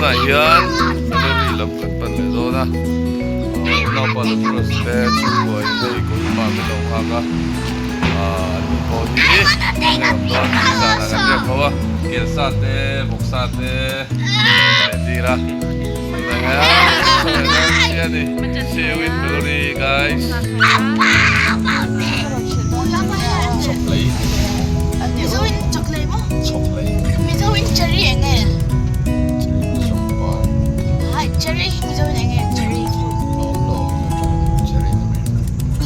na yan. Meluri lapit pa nito na. Una pa na proste. Chubuhay na Kohima Melong haka. Ano po di? Ngayon doon. Sana nga kawa. Kirsate, buksate. Medira. Yan eh. See you with Meluri guys. Chocolate. 미소인 초콜릿 뭐? Chocolate. 미소인 체리 앵에. Champagne. 아, 체리 미소인 앵에 체리. Oh no, cherry naman.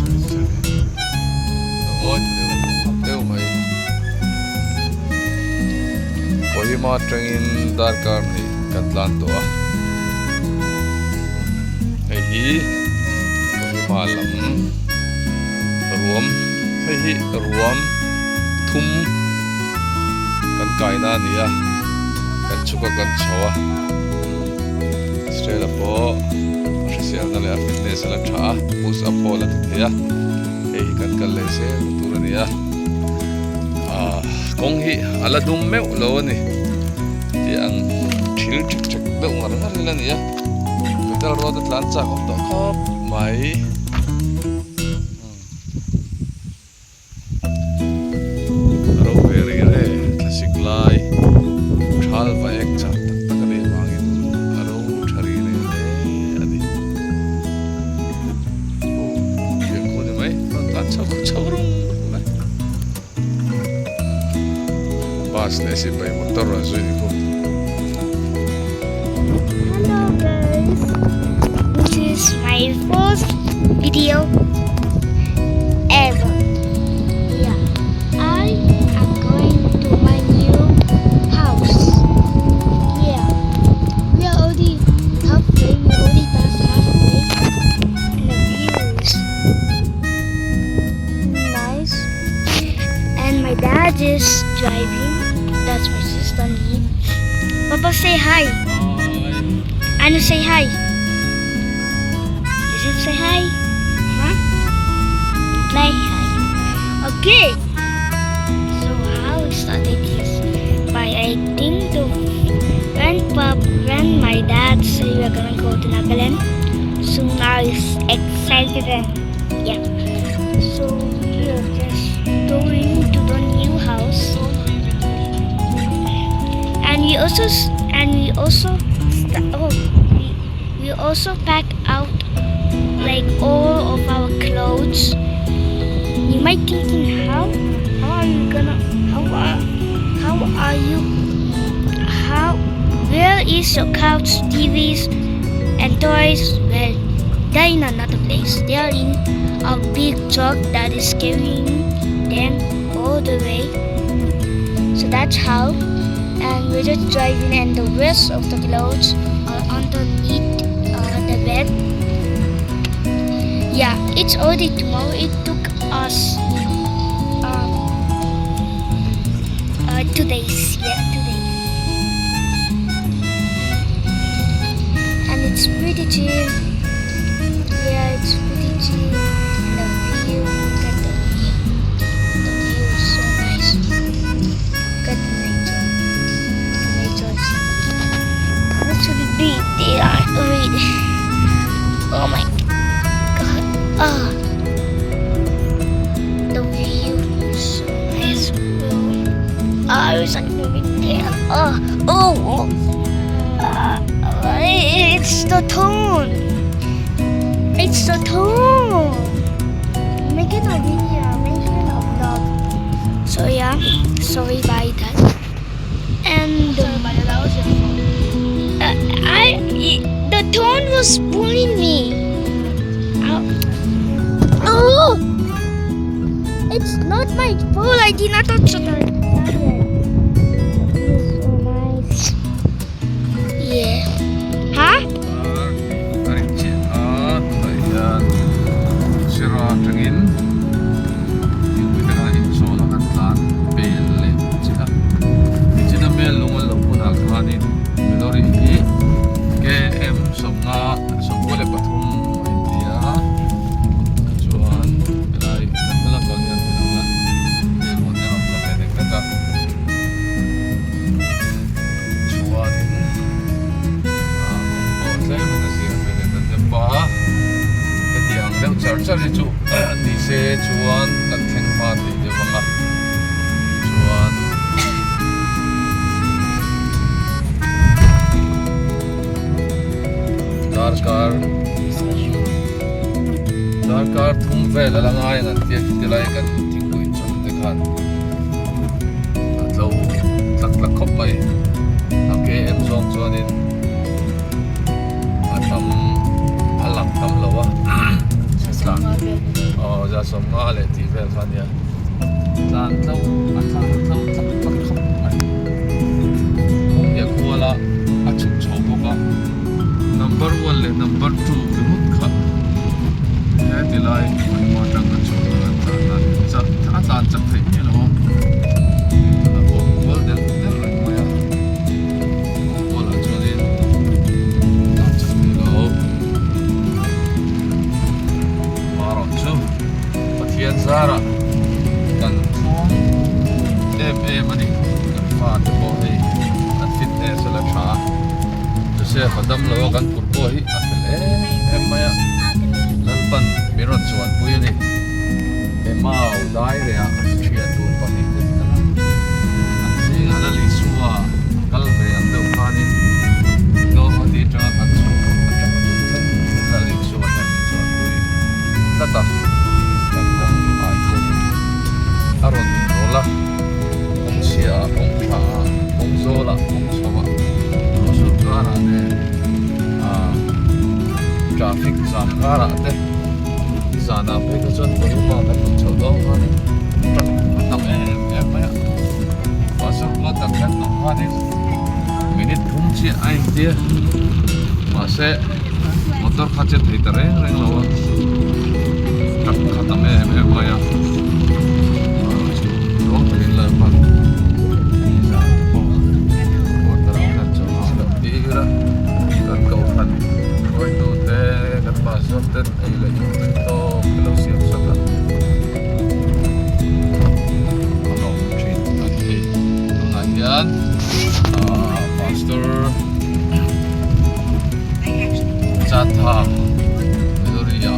Cherry. Oh, teo mai. Kohima trangin darkar ni katlan to ah. Hi Kohima lam ruam hi ruam thum kan kaina nia kan chuka kan chawa straight up official na le fitness la tha push up la thia hi kan kal le se tur nia kong hi ala dum me lo ni ti ang thil chik chik da ngar ngar la nia Hotel road at lancha of the cup may araw very classic lie chal pa ek chat tak kami mangin araw thari ne adi oh ye ko ne mai lancha ko chawrum bas ne si pai motor ra zui ko. This is my first video ever. Yeah, I am going to my new house. Yeah, we are already halfway. We already passed halfway, and the view is nice. And my dad is driving. That's my sister Lee. Papa, say hi. Ano, say hi. Say hi. Huh? Play hi. Okay. So how we started this? By I think when my dad said we're gonna go to Nagaland. So now he's excited and yeah. So we're just going to the new house. And we also pack out like all of our clothes. You might thinking where is your couch, TVs and toys? Well, they're in another place. They are in a big truck that is carrying them all the way. So that's how. And we're just driving and the rest of the clothes are underneath the bed. Yeah, it's already tomorrow. It took us 2 days. Yeah, 2 days. And it's pretty chill. Yeah, it's pretty chill. And the view, look at the view. The view is so nice. Look at the nature. The nature is actually big. They are really. Oh my God. The view is so nice. I wish I could be there. It's the tone. It's the tone. Making a video, making a vlog. So yeah, sorry about that. And the tone was pulling me. Oh! It's not my fault. I did not touch it. It's so nice. Yeah. Huh? này chú đi xe chuan đặt thanh hoa thì được không ạ chuan car thum ve la langai ngan tia ki lai kan thing kuin chon te khan lo tak khop pai ake em song chuanin atam alak tam lawa ja som nga le ti vel khan ya tan lo athang lo tak khop pai kong ya kuala achu choboka number 1 le number 2 ke mut kha है दिलाई मोटा का छोटा था था चक थे ये लो वो बोल दे मोया बोल चले चक दे लो मारो चो पथियन सारा kan mani kan fa te bo hi kan fitness la tha jose khadam lo kan purpo hi afele maya lalpan miron chuan pui ni mau dai re a thia tu pa ni te an si ala li suwa kal ve an do khanin go hati tra an chu la li suwa ta chuan pui tata kan kong ai tu aron rola kong sia kong tha kong zola kong sawa rosu kana ne traffic jam kara te zana pe ko chon Kohima kan chho do mani tam em maya pasok lo tak kan no mani minute thum chi ai dia mase motor khache thei tare reng lo tak khatam em maya ro thei la pa za po tara kan chho la ti ra kan ko phan koi tu te kan pasok te ai la to kalau siap sangat kalau train nanti pengajian Pastor Lakluh Meluri ya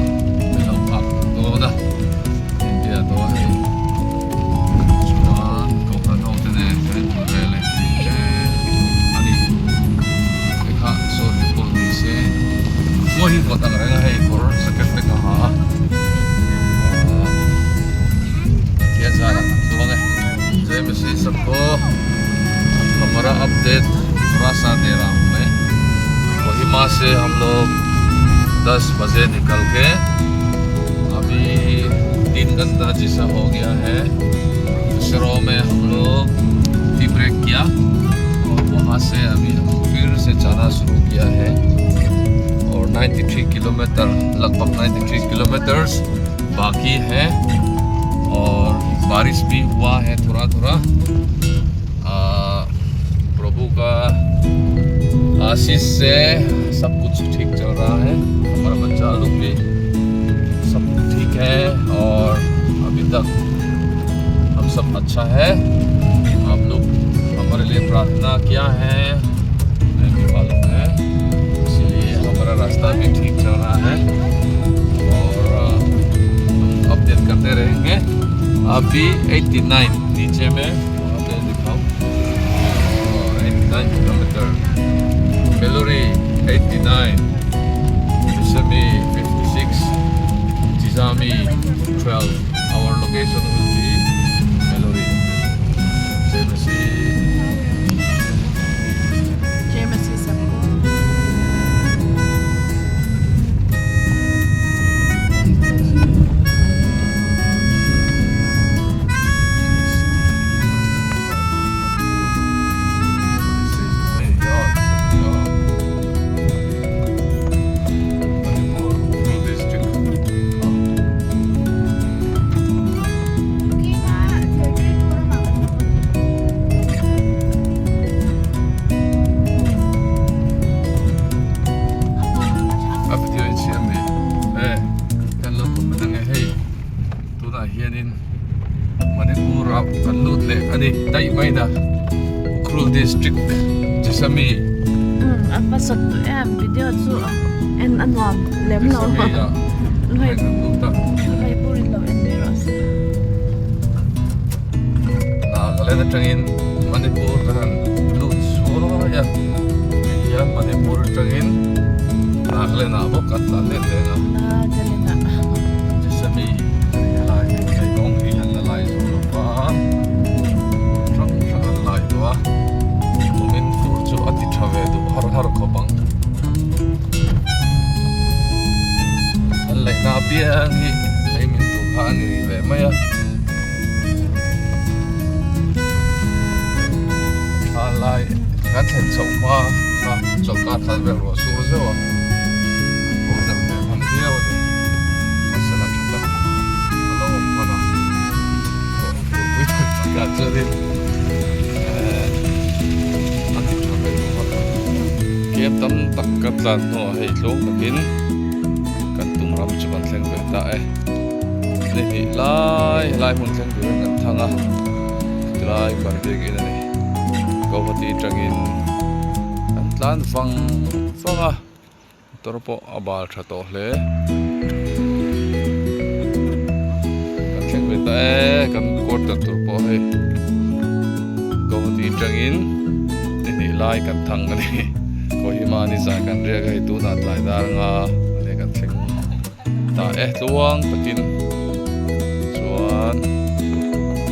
belum aku dah dia doa ni cuma kau kan tahu tu ni relay ani kita sorry polisi वही पता करेगा है और second पे कहा ये सारा तो है जय मसीह सबको हमारा अपडेट थोड़ा सा दे रहा हूँ मैं कोहिमा से हम लोग 10 बजे निकल के अभी 3 घंटा जैसा हो गया है शरो में हम लोग टी ब्रेक किया और वहाँ से अभी हम फिर से जाना शुरू किया है 93 किलोमीटर लगभग 93 किलोमीटर्स बाकी है और बारिश भी हुआ है थोड़ा थोड़ा प्रभु का आशीष से सब कुछ ठीक चल रहा है हमारा बच्चा लोग भी सब ठीक है और अभी तक हम सब अच्छा है आप लोग हमारे लिए प्रार्थना किया है मैं भी मालूम है हमारा रास्ता भी ठीक चल रहा है और अपडेट करते रहेंगे अभी 89 नीचे में वहाँ पे दिखाऊँ 89 kilometre Meluri 89 Jisami 56 Jizami 12 our location will be Meluri जय मसीह सबको Tay may na Ukrul District Jisami apa satu video tu en anwam lem lo Hai tu tak. Hai puri lo enderos. Nah, kalian tengin Manipur kan lucu ya. Ya Manipur tengin. Nah, kalian apa kata lihat dengan Ah, galina. Semi lagi kayak kong ian lagi lupa. Sang lagi tu ah. Mungkin furcu ati cawe tu har kopang. Like nabiang hi ay mintu hani be maya alai kan sen choma ha chokat hal be ro su zo wa order be han dia wa masala chata alo mana ga chari ati chabe wa ke tam tak ka tlan no hei hlong takin ram chuan thleng ve ta e ni lai mun thleng ve kan thanga lai kan te gi ni ko hoti tangin kan tlan fanga torpo abal tha to hle kan thleng ve ta e kan kot ta torpo he ko hoti tangin ni lai kan thang ni Kohima ni sa kan ria ga tu na lai dar nga ale kan thleng ta luang takin chuan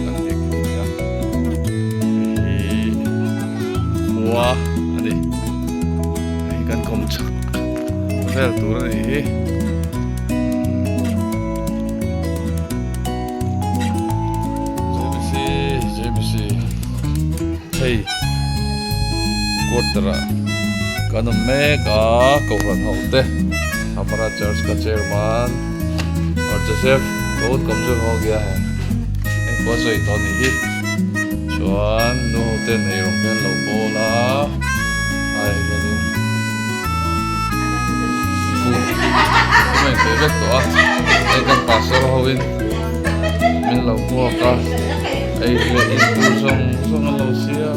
kan dik ya hi wa ani ai kan kom chak vel tur ni JBC hey kotra kan mega ko ran hote हमारा church का chairman और Joseph बहुत कमजोर हो गया है एक बस ही तो नहीं चुन नो होते नहीं रोकने लो बोला आए ये दिन तुम्हें फेवरेट तो आ एक हम पास्टर हो इन मिल लो हुआ का एक ले इन सोंग लो सिया